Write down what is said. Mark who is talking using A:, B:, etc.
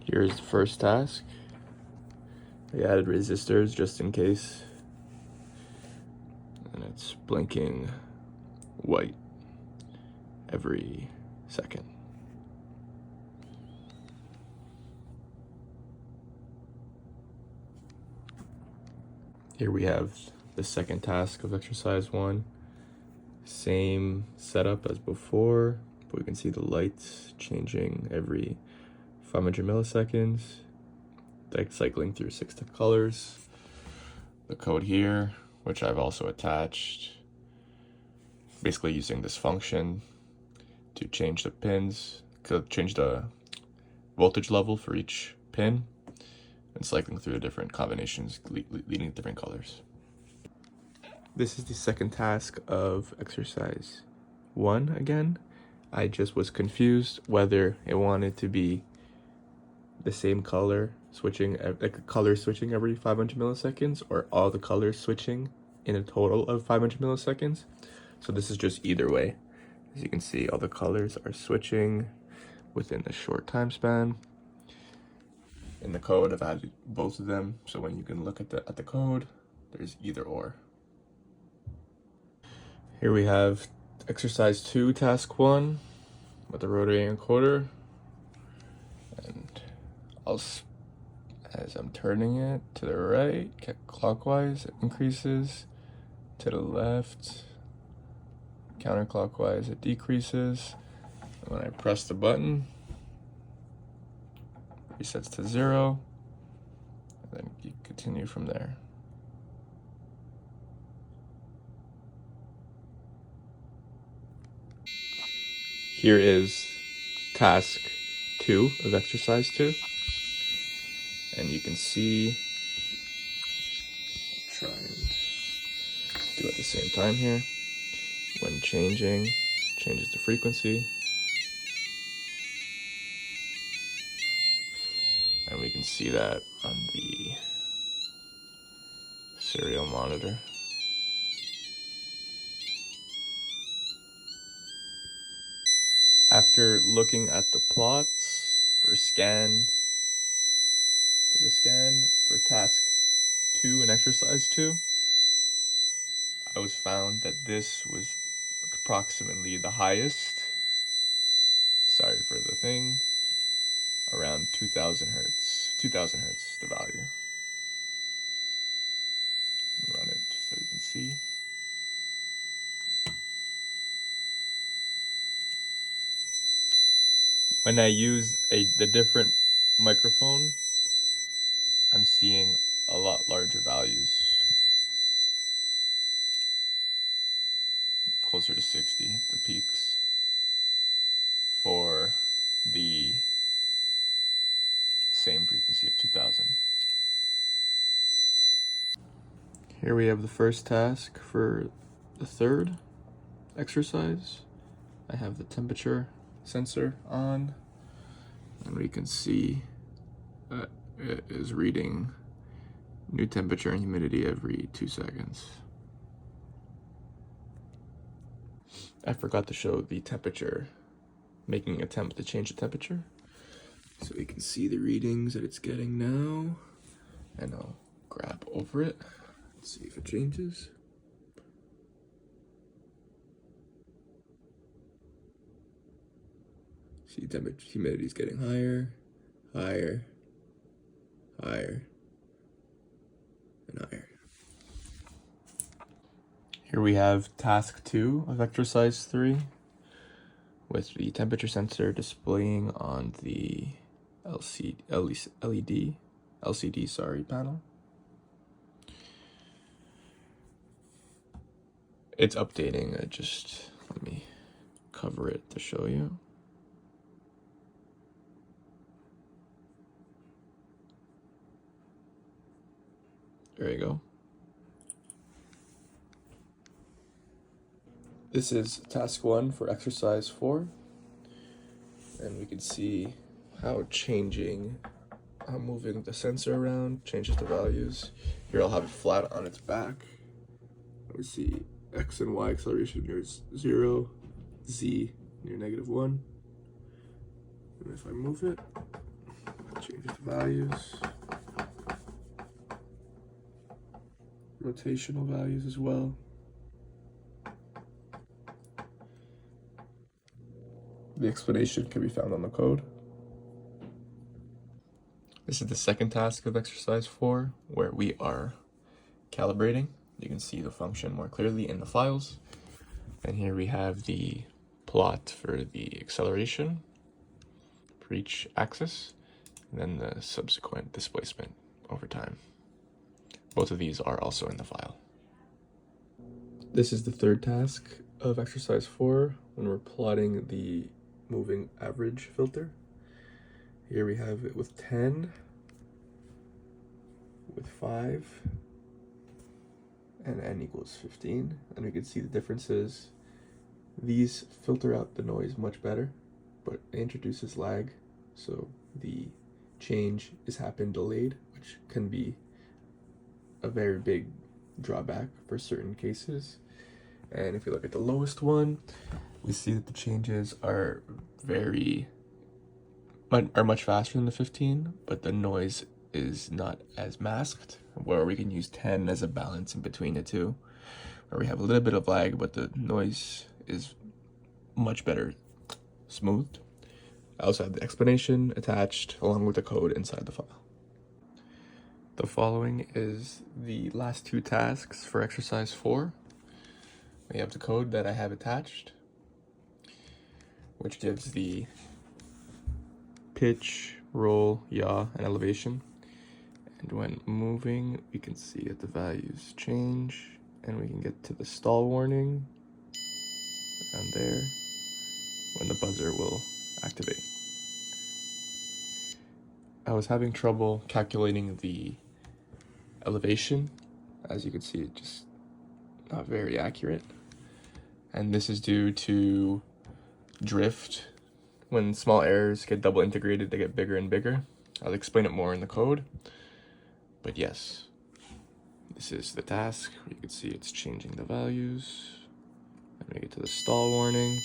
A: Here's the first task. I added resistors just in case. And it's blinking white every second. Here we have the second task of exercise 1. Same setup as before, but we can see the lights changing every 500 milliseconds, like cycling through 6 colors. The code here, which I've also attached, basically using this function to change the pins, change the voltage level for each pin, and cycling through the different combinations leading to different colors. This is the second task of exercise 1 again. I just was confused whether it wanted to be the same color switching, like color switching every 500 milliseconds, or all the colors switching in a total of 500 milliseconds. So this is just either way. As you can see, all the colors are switching within a short time span. In the code, I've added both of them, so when you can look at the code, there's either or. Here we have exercise 2, task 1, with the rotary encoder. And as I'm turning it to the right, clockwise, it increases. To the left, counterclockwise, it decreases. And when I press the button, it resets to 0. And then you continue from there. Here is task 2 of exercise 2. And you can see, try and do it at the same time here. When changes the frequency. And we can see that on the serial monitor. After looking at the plots for the scan for task 2 and exercise 2, I was found that this was approximately the highest. Sorry for the thing. Around 2000 hertz. 2000 hertz, the value. Run it so you can see. When I use the different microphone, I'm seeing a lot larger values. Closer to 60, the peaks, for the same frequency of 2000. Here we have the first task for the third exercise. I have the temperature sensor on, and we can see that it is reading new temperature and humidity every 2 seconds. I forgot to show the temperature, making an attempt to change the temperature. So we can see the readings that it's getting now, and I'll grab over it and see if it changes. See, temperature, humidity is getting higher, higher, higher, and higher. Here we have task 2 of exercise 3, with the temperature sensor displaying on the LCD panel. It's updating. Let me cover it to show you. There you go. This is task 1 for exercise 4. And we can see how moving the sensor around changes the values. Here I'll have it flat on its back. We see X and Y acceleration near 0, Z near -1. And if I move it,
B: changes the values. Rotational values as well. The explanation can be found on the code.
A: This is the second task of exercise 4, where we are calibrating. You can see the function more clearly in the files. And here we have the plot for the acceleration for each axis, and then the subsequent displacement over time. Both of these are also in the file. This is the third task of exercise 4 when we're plotting the moving average filter. Here we have it with 10, with 5, and n equals 15. And we can see the differences. These filter out the noise much better, but it introduces lag, so the change is happening delayed, which can be a very big drawback for certain cases. And if you look at the lowest one, we see that the changes are much faster than the 15, but the noise is not as masked, where we can use 10 as a balance in between the two, where we have a little bit of lag, but the noise is much better smoothed. I also have the explanation attached along with the code inside the file. The following is the last two tasks for exercise 4. We have the code that I have attached, which gives the pitch, roll, yaw, and elevation. And when moving, we can see that the values change, and we can get to the stall warning around there when the buzzer will activate. I was having trouble calculating the elevation. As you can see, it's just not very accurate. And this is due to drift. When small errors get double integrated, they get bigger and bigger. I'll explain it more in the code. But yes, this is the task. You can see it's changing the values. And we get to the stall warning.